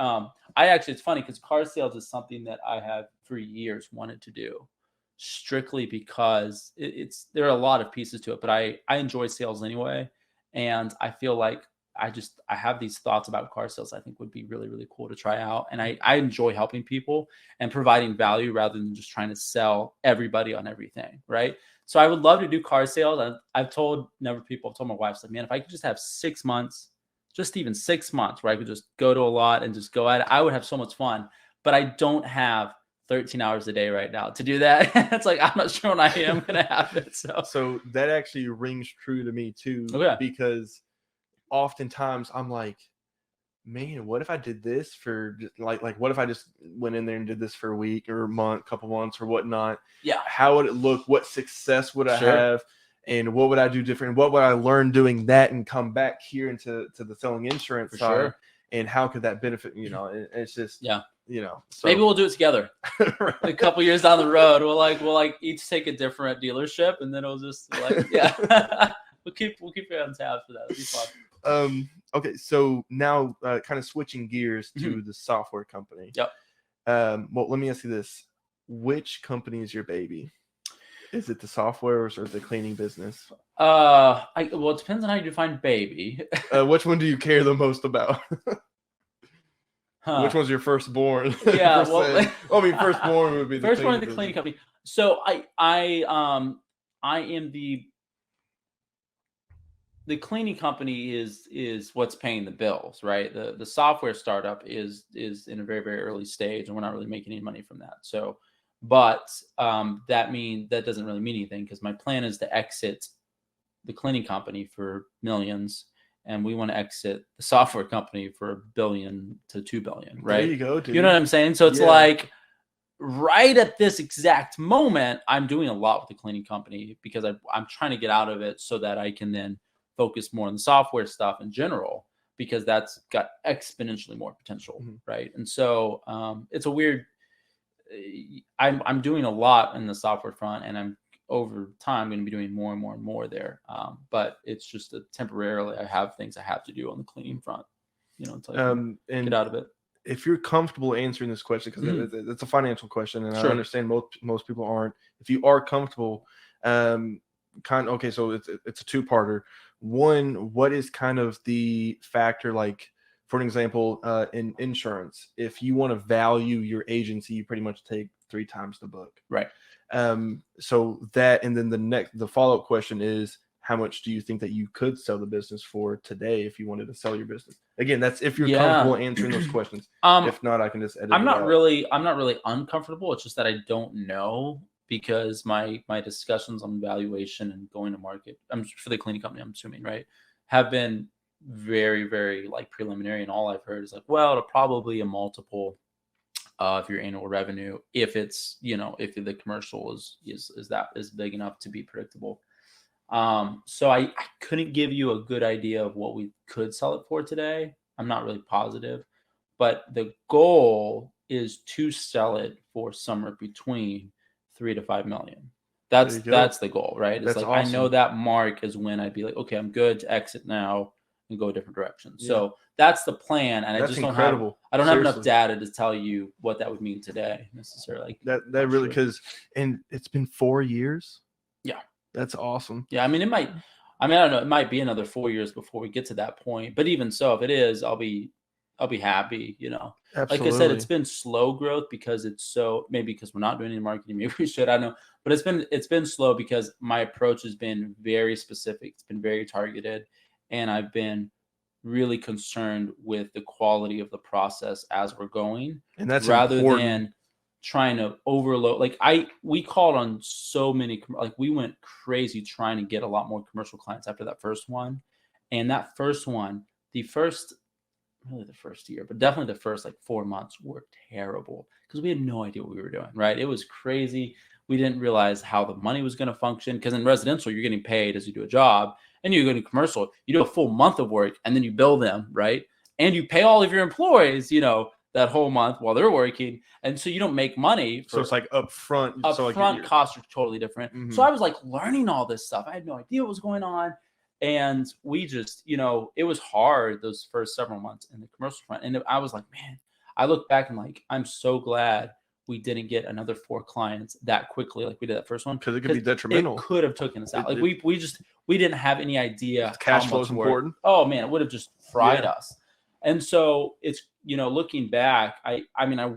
B: it's funny, because car sales is something that I have for years wanted to do, strictly because there are a lot of pieces to it, but I enjoy sales anyway. And I feel like I have these thoughts about car sales I think would be really, really cool to try out. And I enjoy helping people and providing value rather than just trying to sell everybody on everything, right? So I would love to do car sales. I've told my wife, like, man, if I could just have 6 months, just even 6 months where I could just go to a lot and just go at it, I would have so much fun. But I don't have 13 hours a day right now to do that. It's like, I'm not sure when I am going to have it.
A: So that actually rings true to me too, because oftentimes I'm like, man, what if I did this for like, what if I just went in there and did this for a week or a month, couple months or whatnot?
B: Yeah.
A: How would it look? What success would I have? And what would I do different? What would I learn doing that and come back here into the selling insurance side? Sure. And how could that benefit? It's just, so.
B: Maybe we'll do it together. Right. A couple years down the road, we'll each take a different dealership, and then it'll just we'll keep it on tabs for that. It'll be fun.
A: Okay. So now kind of switching gears to the software company.
B: Yep.
A: Well, let me ask you this. Which company is your baby? Is it the software or is it the cleaning business?
B: Well, it depends on how you define baby.
A: Which one do you care the most about? Which one's your firstborn?
B: Yeah, well,
A: firstborn would be the
B: firstborn of the cleaning company. So I am the cleaning company is what's paying the bills, right? The software startup is in a very, very early stage, and we're not really making any money from that. So, but that doesn't really mean anything, because my plan is to exit the cleaning company for millions, and we want to exit the software company for $1 billion to $2 billion, right?
A: There you go, dude.
B: You know what I'm saying? So it's like right at this exact moment, I'm doing a lot with the cleaning company because I'm trying to get out of it so that I can then focus more on the software stuff in general, because that's got exponentially more potential, right? And so it's a weird. I'm doing a lot in the software front, and I'm over time going to be doing more and more and more there. But it's just that temporarily I have things I have to do on the cleaning front, until I can get out of it.
A: If you're comfortable answering this question, because it's a financial question, and I understand most people aren't. If you are comfortable, so it's a two-parter. One, what is kind of the factor, like, for an example, in insurance, if you want to value your agency, you pretty much take 3 times the book.
B: Right.
A: So that, and then the follow-up question is, how much do you think that you could sell the business for today if you wanted to sell your business? Again, that's if you're comfortable answering those questions. If not, I can just edit
B: I'm
A: it
B: not
A: out.
B: really uncomfortable. It's just that I don't know, because my discussions on valuation and going to market, for the cleaning company, I'm assuming, right, have been very, very like preliminary, and all I've heard is like, well, it'll probably a multiple of your annual revenue if it's, if the commercial is big enough to be predictable. So I couldn't give you a good idea of what we could sell it for today. I'm not really positive, but the goal is to sell it for somewhere between 3 to 5 million. That's the goal, right? It's like, awesome. I know that mark is when I'd be like, okay, I'm good to exit now and go a different direction. Yeah. So that's the plan. And I just don't have enough data to tell you what that would mean today necessarily.
A: That really, because, and it's been 4 years.
B: Yeah.
A: That's awesome.
B: Yeah. I don't know. It might be another 4 years before we get to that point, but even so, if it is, I'll be happy,
A: Absolutely.
B: Like I said, it's been slow growth because maybe because we're not doing any marketing, maybe we should, I don't know, but it's been slow because my approach has been very specific. It's been very targeted, and I've been really concerned with the quality of the process as we're going,
A: and that's
B: rather
A: important.
B: Than trying to overload. Like we called on so many, like we went crazy trying to get a lot more commercial clients after that first one. And that first one, really the first year, but definitely the first like 4 months were terrible because we had no idea what we were doing, right? It was crazy. We didn't realize how the money was going to function, because in residential, you're getting paid as you do a job, and you're going to commercial, you do a full month of work and then you bill them, right? And you pay all of your employees, that whole month while they're working. And so you don't make money.
A: So it's like upfront.
B: Upfront costs are totally different.
A: Mm-hmm.
B: So I was like learning all this stuff. I had no idea what was going on. And we just, it was hard those first several months in the commercial front. And I was like, man, I look back and like, I'm so glad we didn't get another 4 clients that quickly like we did that first one.
A: Because it could be detrimental.
B: It could have taken us out. We didn't have any idea.
A: Cash flow is important.
B: Oh man, it would have just fried us. And so it's, looking back, I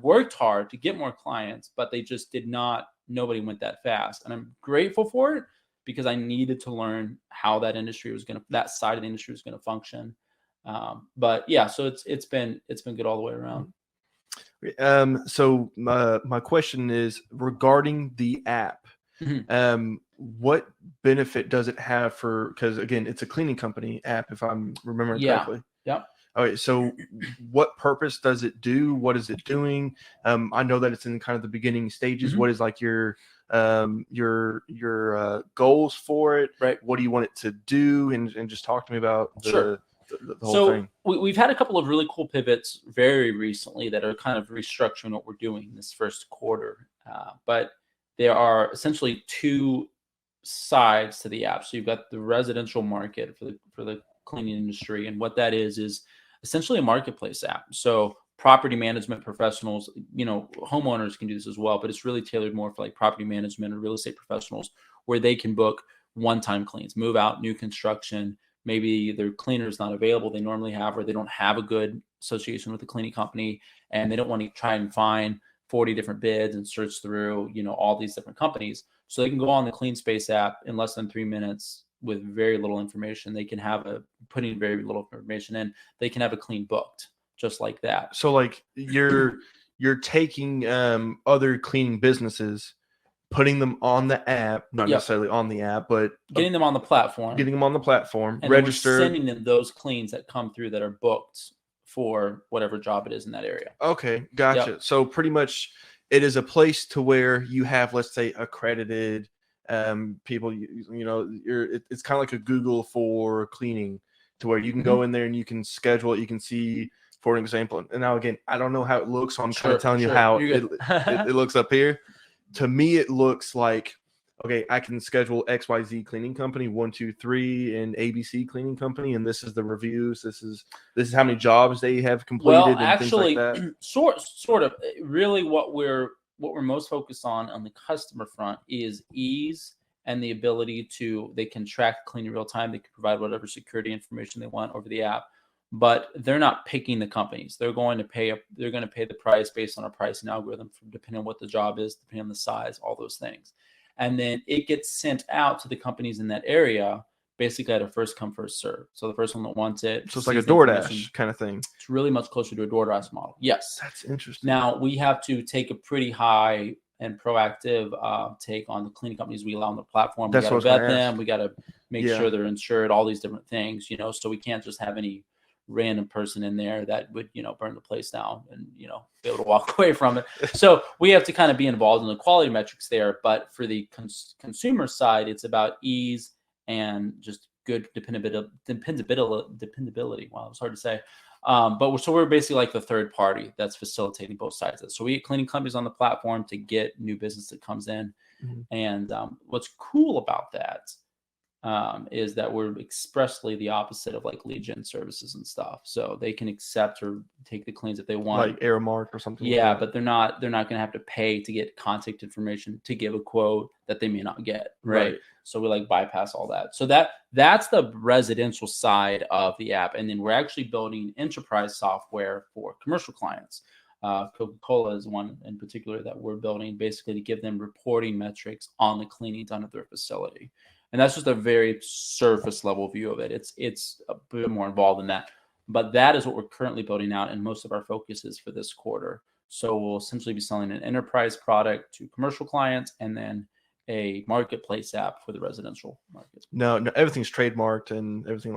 B: worked hard to get more clients, but they just nobody went that fast. And I'm grateful for it, because I needed to learn how that side of the industry was going to function. But yeah, so it's been good all the way around.
A: So my question is regarding the app.
B: Mm-hmm.
A: What benefit does it have because again, it's a cleaning company app, if I'm remembering correctly.
B: Yeah.
A: Okay, so what purpose does it do? What is it doing? I know that it's in kind of the beginning stages. Mm-hmm. What is like your goals for it?
B: Right.
A: What do you want it to do? And just talk to me about the whole thing.
B: We've had a couple of really cool pivots very recently that are kind of restructuring what we're doing this first quarter. But there are essentially 2 sides to the app. So you've got the residential market for the cleaning industry, and what that is essentially a marketplace app. So property management professionals, homeowners can do this as well, but it's really tailored more for like property management or real estate professionals, where they can book one-time cleans, move out, new construction, maybe their cleaner is not available they normally have, or they don't have a good association with the cleaning company, and they don't want to try and find 40 different bids and search through, all these different companies. So they can go on the Clean Space app in less than 3 minutes with very little information. They can have putting very little information in, they can have a clean booked just like that.
A: So like you're taking other cleaning businesses, putting them on the app, not necessarily on the app, but
B: getting them on the platform,
A: and
B: registered, sending them those cleans that come through that are booked for whatever job it is in that area.
A: Okay, gotcha. Yep. So pretty much it is a place to where you have, let's say, accredited people. It's kind of like a Google for cleaning, to where you can go in there and you can schedule it. You can see, for an example. And now again, I don't know how it looks, so I'm kind of telling you how it looks up here. To me, it looks like, okay, I can schedule XYZ cleaning company, 1, 2, 3, and ABC cleaning company, and this is the reviews. This is how many jobs they have completed.
B: Well,
A: and
B: actually,
A: things like that.
B: sort of. Really, what we're most focused on the customer front is ease and the ability to, they can track cleaning real time. They can provide whatever security information they want over the app, but they're not picking the companies. They're going to pay the price based on a pricing algorithm, depending on what the job is, depending on the size, all those things. And then it gets sent out to the companies in that area, basically at a first come, first serve. So the first one that wants it.
A: So it's like a DoorDash kind of thing.
B: It's really much closer to a DoorDash model. Yes.
A: That's interesting.
B: Now, we have to take a pretty high and proactive take on the cleaning companies we allow on the platform. We got to vet them. We got to make sure they're insured, all these different things, so we can't just have any random person in there that would, burn the place down and, be able to walk away from it. So we have to kind of be involved in the quality metrics there. But for the consumer side, it's about ease and just good dependability. Wow, it's hard to say. But we're basically like the third party that's facilitating both sides of it. So we get cleaning companies on the platform to get new business that comes in. Mm-hmm. And what's cool about that is that we're expressly the opposite of like lead gen services and stuff. So they can accept or take the cleans if they want,
A: like Aramark or something.
B: Yeah, like that. But they're not going to have to pay to get contact information to give a quote that they may not get. Right. So we like bypass all that. So that's the residential side of the app. And then we're actually building enterprise software for commercial clients. Coca-Cola is one in particular that we're building, basically to give them reporting metrics on the cleaning done at their facility. And that's just a very surface level view of it. It's a bit more involved in that. But that is what we're currently building out, and most of our focus is for this quarter. So we'll essentially be selling an enterprise product to commercial clients and then a marketplace app for the residential markets.
A: No, everything's trademarked and everything like